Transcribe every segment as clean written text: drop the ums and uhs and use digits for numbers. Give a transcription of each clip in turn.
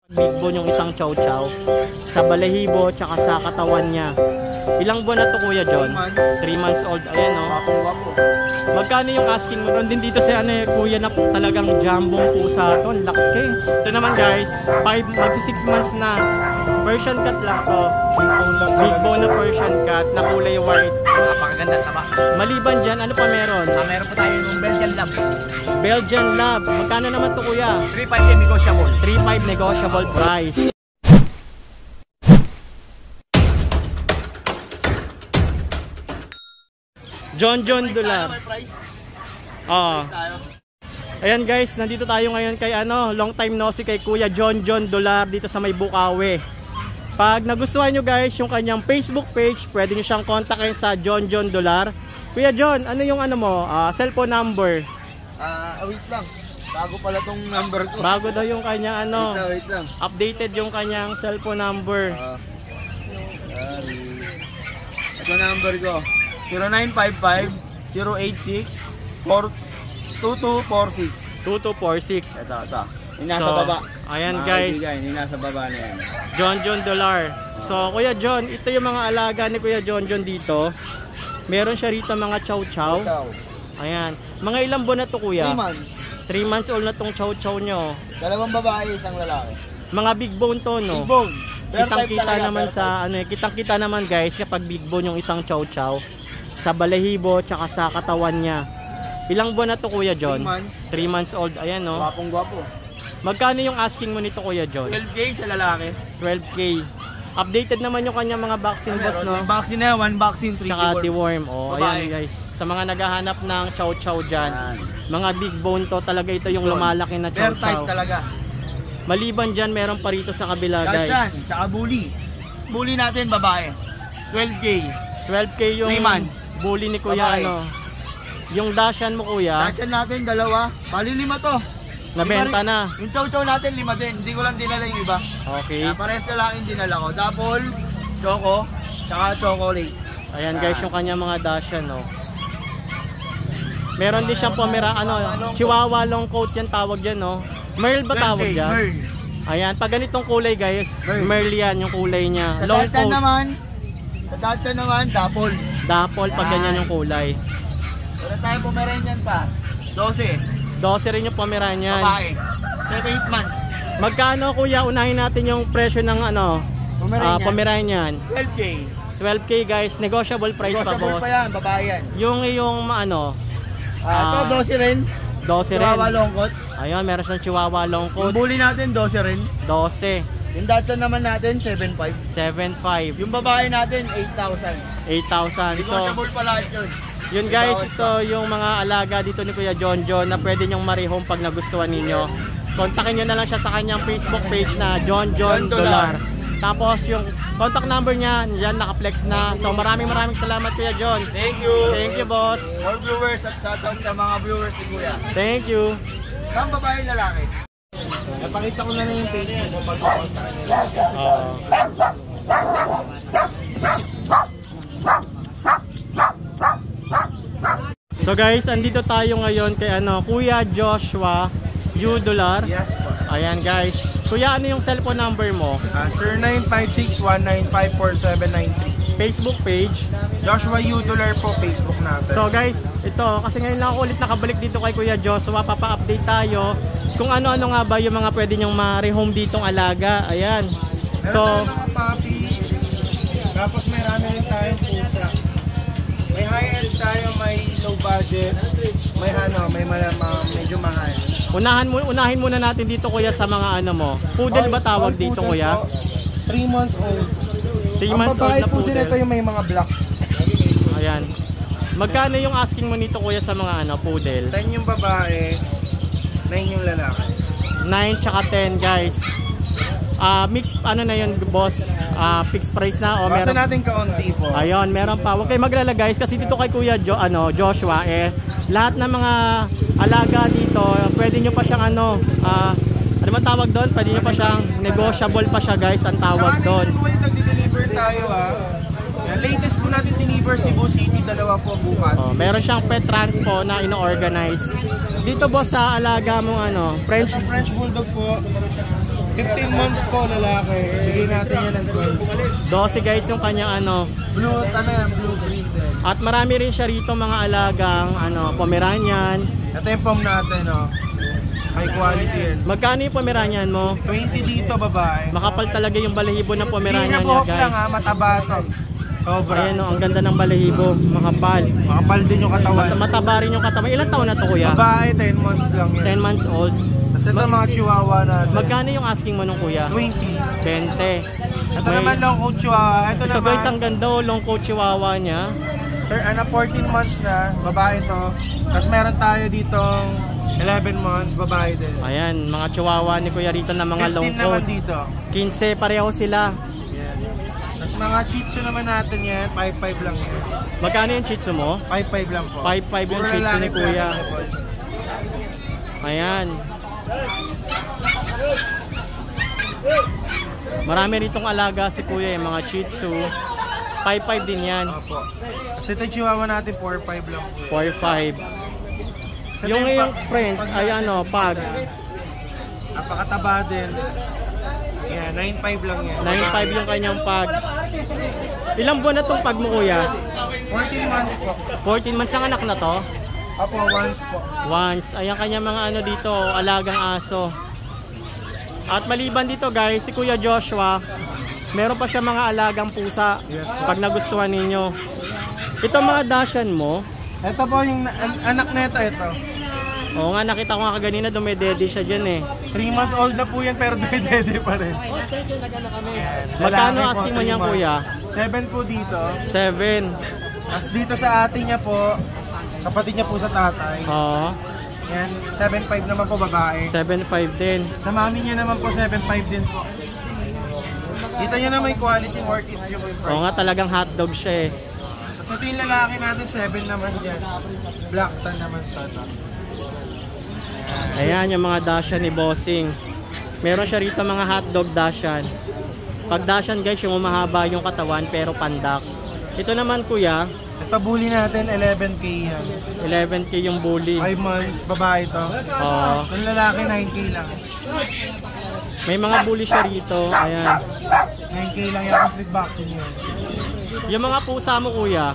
Big bone yung isang chow chow sa balahibo tsaka sa katawan niya. Ilang buwan na to Kuya John? 3 months old. Ayan o. Magkano yung asking mo? Ron din dito sa Kuya na talagang jumbo pusa to. Laki. Ito naman guys, 6 months na. Persian cat lang to. Big bone na Persian cat na kulay white. Napakaganda taba. Maliban dyan, ano pa meron? Meron pa tayo yung Belgian Lab. Belgian Lab. Magkano naman to Kuya? 3.5 negotiable. 3.5 negotiable price. John Dolar. Ayan guys, nandito tayo ngayon kay long time no see kay Kuya John Dolar dito sa may Bukawi. Pag nagustuhan nyo guys yung kanyang Facebook page, pwede nyo siyang kontakin sa John Dolar. Kuya John, ano yung cellphone number? Wait lang. Bago pala tong number ko. Bago daw yung kanyang wait lang. Updated yung kanyang cellphone number. Ito number ko. 0955-086-2246. 2246. Ito. Yung nasa baba. Ayan guys. Yung nasa baba na yan. John Dolar. So Kuya John, ito yung mga alaga ni Kuya John Dito. Meron siya rito mga chow chow. Ayan. Mga ilang buwan na to Kuya? 3 months. 3 months old na tong chow chow nyo. 2 babae, 1 lalaki. Mga big bone to no? Big bone. Kitang-kita naman sa kitang-kita naman guys kapag big bone yung isang chow chow sa balahibo tsaka sa katawan niya. Ilang buwan na to Kuya John? 3 months old. Ayan no. Gwapong-gwapo. Magkano yung asking mo nito Kuya John? 12K sa lalaki. 12K. Updated naman yung kanyang mga vaccine boss no? Vaccine na, 1 vaccine, 3 tsaka deworm. Ayan guys. Sa mga naghahanap ng chow chow dyan, mga big bone to talaga, ito yung lumalaki na chow chow. Type talaga. Maliban dyan, meron pa rito sa kabila guys. Dachshund, tsaka bully. Bully natin babae. 12K. 12K yung 3 months. bully ni Kuya Yung Dachshund mo Kuya? Dachshund natin, 2. Bali 5 to. Nabenta na. Yung chow chow natin 5 din. Hindi ko lang dinala yung iba. Okay. Parehas na lang yung dinala ko. Double, choco, tsaka chocolate. Ayan guys, yung kanya mga Dachshund no. Meron din siyang Chihuahua long coat yan tawag yan no. Merle ba tawag yan? Merle. Ayan, pag ganitong kulay guys, Merle yan yung kulay niya. Sa Long coat. Sa Dachshund naman, dapol. Dapol pag ganyan yung kulay. Wala tayong Pomeranian pa. 12. 12 rin yung Pomeranian. Babae. 7-8 months. Magkano Kuya? Unahin natin yung presyo ng Pomeranian. 12K. 12K guys, negotiable price pa boss. Negotiable pa yan, babae yan. Yung ito 12 rin. 12 rin. Chihuahua long coat. Ayun, meron siyang Chihuahua long coat. Yung bully natin 12 rin. 12. Yung Dachshund naman natin 7.5. 7.5. Yung babae natin 8,000. 8,000. So, negotiable pa lahat yun. Yun guys, ito yung mga alaga dito ni Kuya John na pwede nyong marehome pag nagustuhan ninyo. Kontakin nyo na lang siya sa kanyang Facebook page na John Dolar. Tapos yung contact number niya, dyan naka-flex na. So maraming salamat Kuya John. Thank you. Thank you boss. All viewers at shoutout sa mga viewers ni Kuya. Thank you. Saan babae lalaki? Napakita ko na yung page mo pag So guys, andito tayo ngayon kay Kuya Joshua Dolar. Yes po. Ayan guys. Kuya, ano yung cellphone number mo? Sir 956-195-4793. Facebook page? Joshua Dolar po Facebook natin. So guys, ito kasi ngayon lang ako ulit nakabalik dito kay Kuya Joshua. Papa-update tayo kung ano-ano nga ba yung mga pwede nyong ma-rehome ditong alaga. Ayan. So, meron mga puppy. Tapos marami rin tayong pusa. May high-end tayo, may low budget. May medyo mahal. Unahin muna natin dito Kuya sa mga Poodle ba tawag dito Kuya? 3 months old. 3 months old na poodle. Ito yung may mga black. Ayan. Magkano yung asking mo nito Kuya sa mga poodle? 10 yung babae, 9 yung lalaki. 9 tsaka 10 guys. Mix na yun boss? Fixed price na o meron? Basta natin kaunti po. Ayun, meron pa. Huwag kayo maglala guys kasi dito kay Kuya Joshua lahat ng mga alaga dito, pwede nyo pa siyang ano man tawag doon? Pwede nyo pa siyang negotiable pa siya guys ang tawag doon. Nag-deliver tayo latest po natin deliver Cebu City, 2 po bukas. Meron siyang pet transpo na ino-organize. Dito boss sa alaga mong French Bulldog po. 15 months po lalaki. Bigay natin yan ng 12 guys yung kanyang ano. blue, blue green din. At marami rin siya rito mga alagang Pomeranian. Ito yung pom natin, no? High quality yan. Magkano yung Pomeranian mo? 20 dito, babae. Makapal talaga yung balahibo ng Pomeranian Hindi niya na lang guys. ha, mataba to. Sobra. Ayan ang ganda ng balahibo, makapal. Makapal din yung katawan. Mataba rin yung katawan. Ilang taon na to kuya? Babae, 10 months lang yan. 10 months old. Tapos ito mga chihuahua natin. Magkano yung asking mo nung kuya? 20. 20. Ito naman long coat chihuahua. Ito Ito naman, guys, ang ganda long coat chihuahua niya. 14 months na, babae to. Tapos meron tayo ditong 11 months, babae din. Ayan, mga chihuahua ni kuya rito na mga long 15 naman coat. dito. 15, pareho sila. Yes. Tapos mga Shih Tzu naman natin yan, 5'5 lang yan. Magkano yung Shih Tzu mo? 5'5 lang po. 5'5 yung Puro Shih Tzu lalaki ni kuya. po. Ayan. Marami ritong alaga si kuya, mga Shih Tzu. 5'5 din yan. Opo. Kasi ito chihuahua natin, 4'5 lang po. 4'5. Yung ngayong friend, ay pag. Napakataba din. Yan, 9'5 lang yan. 9'5 yung kanyang pag. Ilang buwan na tong pag mo kuya? 14 months po. 14 months ang anak na to? Opo, once po. Once. Ayan kanya mga dito, alagang aso. At maliban dito guys, si Kuya Joshua, meron pa siya mga alagang pusa. Yes, pag nagustuhan ninyo. Ito mga Dashan mo. Ito po yung anak nito, ito. Oo nga, nakita ko nga kaganina, dumedede siya dyan eh. 3 months old na po yan, pero dede pa rin. Magkano Lalaki po, asking mo 3 niyan months. kuya? 7 po dito. 7. Tapos dito sa ate niya po, kapatid niya po sa tatay. Oo. Yan, 7'5 naman po babae. 7'5 din. Sa mami niya naman po, 7'5 din po. Dito niya na may quality worth it yung price. Oo nga, talagang hotdog siya eh. Tapos ito yung lalaki natin, 7 naman yan. Black tan naman siya. Ayan yung mga Dashan ni Bossing. Meron siya rito mga hotdog Dashan. Pag Dashan guys, yung mahaba yung katawan pero pandak. Ito naman kuya, Ito bully natin, 11K yan. 11K yung bully. 5 months, babae to. Oo. Yung lalaki, 9K lang. May mga bully siya rito. Ayan. 9K lang yung complete vaccine yun. Yung mga pusa mo kuya.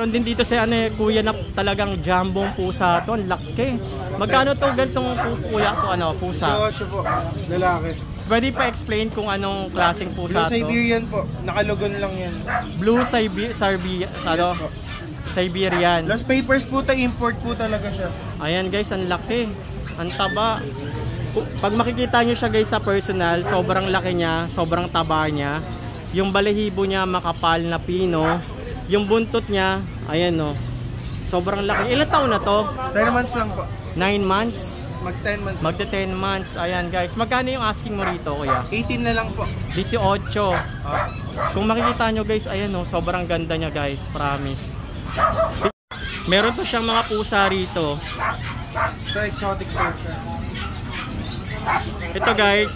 Meron din dito sa kuya na talagang jambong pusa to. Ang laki. Magkano to gantong kuya to pusa? 18 po, lalaki. Pwede pa explain kung anong klaseng Blue pusa to? Siberian po, nakalugon lang yan. Blue Siberian. Lost papers po, import po talaga siya. Ayan guys, ang laki. Ang taba. Pag makikita nyo siya guys sa personal, sobrang laki niya, sobrang taba niya. Yung balahibo niya makapal na pino. Yung buntot niya, ayan sobrang laki. Ilang taon na to? 10 months lang po. 9 months? Mag 10 months. Magte 10 months. Ayan guys. Magkano yung asking mo rito kuya? 18 na lang po. 18. Kung makikita nyo guys, ayan sobrang ganda niya guys. Promise. Meron pa siyang mga pusa rito. Ito, exotic Persian. Ito guys,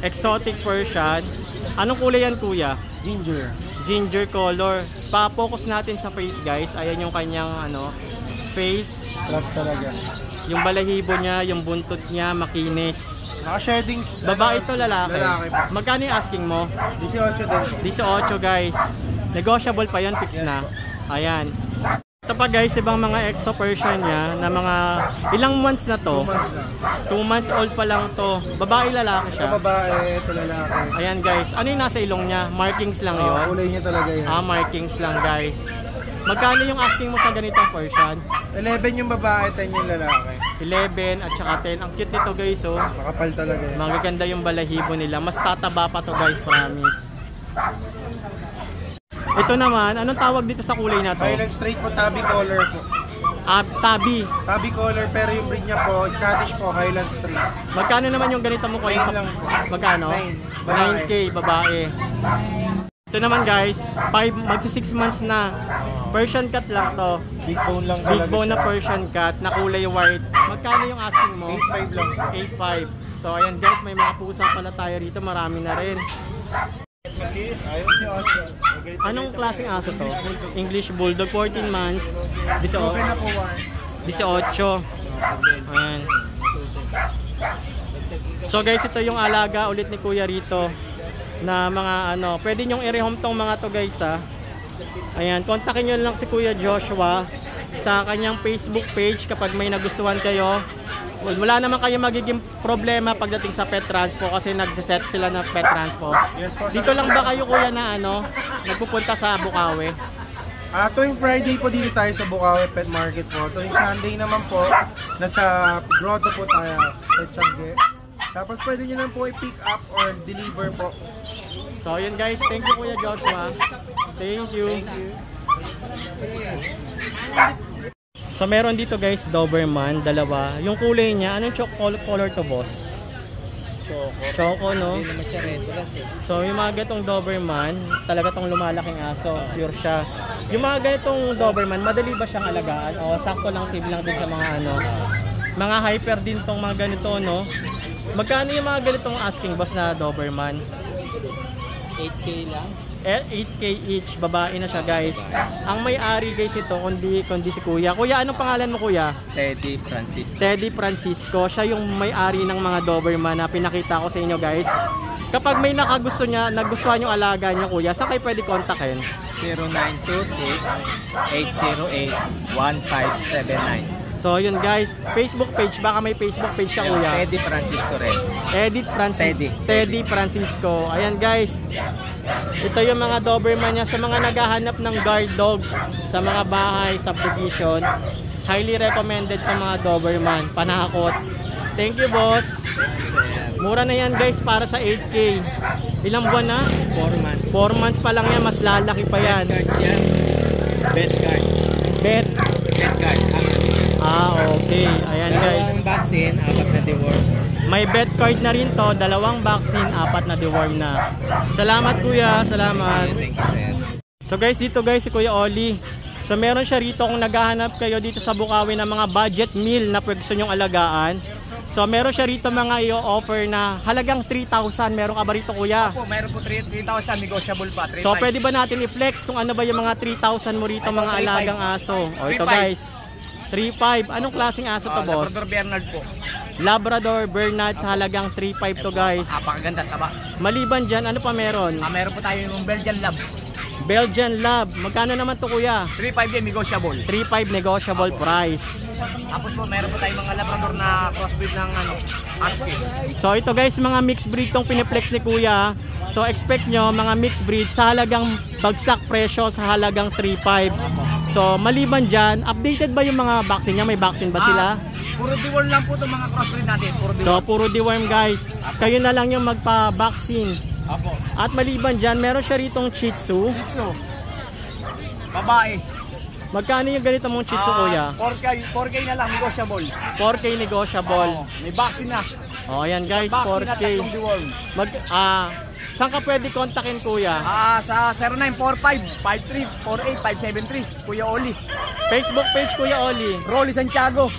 exotic Persian. Anong kulay yan kuya? Ginger. Ginger color. Pa-focus natin sa face guys. Ayan yung kanyang face. Black talaga. Yung balahibo niya, yung buntot niya, makinis. Naka-sheddings. Babae ito, lalaki. Lalaki po. Magkano yung asking mo? 18 din. 18 guys. Negotiable pa yan, fix na. Ayan. Ito pa guys, ibang mga exo Persian niya na mga ilang months na 2 to? months lang. 2 months old pa lang to. Babae, lalaki Ito siya. babae, ito lalaki. Ayan guys, ano yung nasa ilong niya? Markings lang yun? Kulay niya talaga yan. Markings lang guys. Magkano yung asking mo sa ganitong Persian? 11 yung babae, 10 yung lalaki. 11 at saka 10. Ang cute nito guys Makapal talaga yan. Magaganda yung balahibo nila. Mas tataba pa to guys, promise. Ito naman, anong tawag dito sa kulay na to? Highland straight po, tabby color po. Tabi. Tabby color, pero yung breed niya po, Scottish po, Highland straight. Magkano naman yung ganito mo ko? 9 lang po. Magkano? 9. 9K, babae. Ito naman guys, magsi 6 months na. Persian cat lang to. Big bone lang Big talaga bone na siya. Persian cat na kulay white. Magkano yung asking mo? 8.5 lang. 8.5. So ayan guys, may mga pusa pala tayo rito. Marami na rin. Ayun si Ocho. Anong klaseng aso to? English Bulldog, 14 months. Open na po once. 18. Ayan. So guys, ito yung alaga ulit ni Kuya rito na mga ano, pwede nyong i-rehome tong mga to guys ha. Ayan, kontakin nyo lang si Kuya Joshua sa kanyang Facebook page kapag may nagustuhan kayo. Wala naman kayo magiging problema pagdating sa pet transpo kasi nag-set sila ng pet transpo. Yes po. Dito lang ba kayo kuya na ano, nagpupunta sa Bukawi? Tuwing Friday po dito tayo sa Bukawi Pet Market po. Tuwing Sunday naman po, nasa grotto po tayo sa Tiangge. Tapos pwede nyo lang po i-pick up or deliver po. So yun guys, thank you Kuya Joshua. Thank you. So meron dito guys, Doberman, dalawa. Yung kulay niya, anong color to boss? Choco, no? So yung mga ganitong Doberman, talaga tong lumalaking aso, pure siya. Yung mga ganitong Doberman, madali ba siyang alagaan? O sakto lang, save lang din sa mga ano. Mga hyper din tong mga ganito, no? Magkano yung mga ganitong asking boss na Doberman? 8K lang. 8K each, babae na siya guys. Ang may-ari guys ito, kundi si Kuya. Kuya, anong pangalan mo Kuya? Teddy Francisco. Teddy Francisco. Siya yung may-ari ng mga Doberman na pinakita ko sa inyo guys. Kapag may nagustuhan yung alaga nyo Kuya, saan kayo pwede kontakin? 0926-808-1579. So yun guys, Facebook page, baka may Facebook page siya Kuya. Teddy Francisco rin. Teddy Francisco. Ayan guys. Ito yung mga Doberman niya sa mga naghahanap ng guard dog sa mga bahay, subdivision. Highly recommended ng mga Doberman. Panakot. Thank you boss. Mura na yan guys para sa 8K. Ilang buwan na? 4 months. 4 months pa lang yan, mas lalaki pa yan. Bet card. Bet. Bet card. Okay. Ayan guys. Dalawang vaccine, 4 na deworm. May bet card na rin to, 2 vaccine, 4 na deworm na. Salamat Kuya, salamat. Thank you sir. So guys, dito guys si Kuya Oli. So meron siya rito kung naghahanap kayo dito sa Bukawi ng mga budget meal na pwede nyong alagaan. So meron siya rito mga i-offer na halagang 3,000. Meron ka ba rito Kuya? Opo, meron po 3,000 negotiable pa. 3,500. So pwede ba natin i-flex kung ano ba yung mga 3,000 mo rito mga alagang aso? O ito 3,500. guys, 3,500. Anong klaseng aso to boss? Labrador Bernard po. Labrador Bernard sa halagang 3,500 to guys. Napakaganda taba. Maliban dyan, ano pa meron? Meron po tayo yung Belgian Lab. Belgian Lab. Magkano naman to Kuya? 3,500 din negotiable. 3,500 negotiable price. Tapos po meron po tayong mga Labrador na crossbreed ng husky. So ito guys, mga mixed breed tong piniplex ni Kuya. So expect nyo mga mixed breed sa halagang bagsak presyo sa halagang 3,500. So maliban dyan, updated ba yung mga vaccine niya? May vaccine ba sila? Puro deworm lang po itong mga crossbreed natin. Puro deworm. So puro deworm guys. Kayo na lang yung magpa-vaccine. Opo. At maliban dyan, meron siya ritong Shih Tzu. Babae. Magkano yung ganito mong Shih Tzu Kuya? 4K na lang negotiable. 4K negotiable. May vaccine na. Oh, ayan guys, Vaccine na 4K. tatlong deworm. Saan ka pwede kontakin Kuya? Sa 0945-5348-573. Kuya Oli. Facebook page Kuya Oli. Rolly Santiago.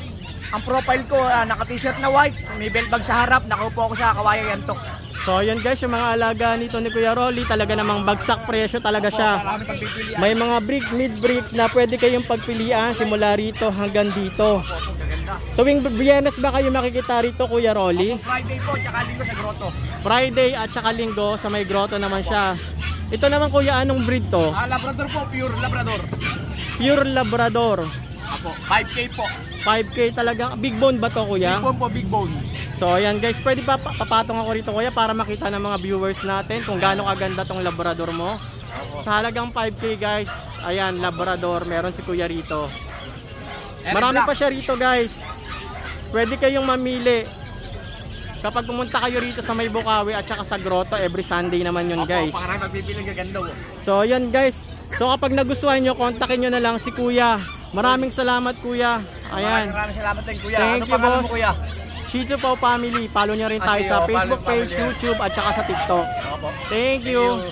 Ang profile ko, naka-t-shirt na white. May belt bag sa harap. Nakaupo ako sa Kawayan Yantok. So yun guys, yung mga alaga nito ni Kuya Rolly, talaga namang bagsak presyo talaga siya. Marami pagpipilian. May mga brick, mid bricks na pwede kayong pagpilian simula rito hanggang dito. Tuwing Biyernes ba kayo makikita rito Kuya Rolly? Friday po, tsaka linggo sa grotto. Friday at saka linggo sa may grotto naman siya. Ito naman Kuya, anong breed to? Labrador po, pure Labrador. Pure Labrador. Apo, 5K po. 5K talaga. Big bone ba to Kuya? Big bone po, big bone. So ayan guys, pwede pa papatong ako rito Kuya para makita ng mga viewers natin kung gaano kaganda tong Labrador mo. Sa halagang 5K guys, ayan Labrador, meron si Kuya rito. Marami pa siya rito guys. Pwede kayong mamili. Kapag pumunta kayo rito sa may Bukawi at saka sa Grotto, every Sunday naman yun guys. Parang magpipili gaganda po. So ayan guys. So kapag nagustuhan nyo, kontakin nyo na lang si Kuya. Maraming salamat Kuya. Ayan. Maraming salamat din Kuya. Thank you, pangalan boss. mo Kuya? Shih Tzu Pao Family. Follow nyo rin tayo sa Facebook page, YouTube at saka sa TikTok. Thank you.